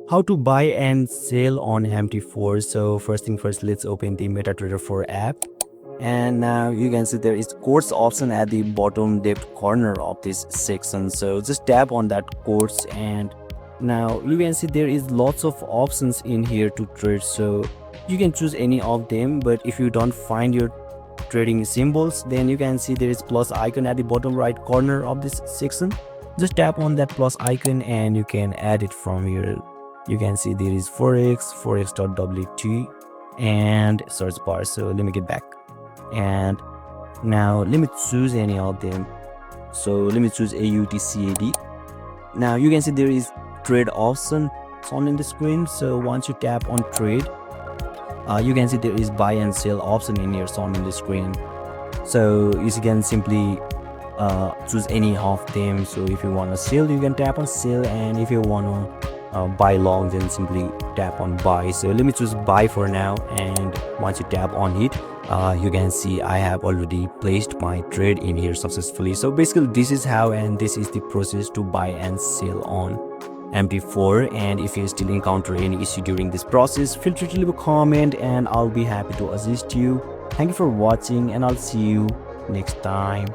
How to buy and sell on MT4. So first thing first, let's open the MetaTrader 4 app. And now you can see there is course option at the bottom left corner of this section. So just tap on that course, and now you can see there is lots of options in here to trade. So you can choose any of them, but if you don't find your trading symbols, then you can see there is plus icon at the bottom right corner of this section. Just tap on that plus icon and you can add it from here. You can see there is forex.wt and search bar. So let me get back, and now let me choose any of them. So let me choose AUTCAD. Now you can see there is trade option on in the screen. So once you tap on trade, you can see there is buy and sell option in here on in the screen. So you can simply choose any of them. So if you want to sell, you can tap on sell, and if you want to buy long, then simply tap on buy. So let me choose buy for now, and once you tap on it, you can see I have already placed my trade in here successfully. So basically this is how, and this is the process to buy and sell on MT4. And if you still encounter any issue during this process, feel free to leave a comment and I'll be happy to assist you. Thank you for watching, and I'll see you next time.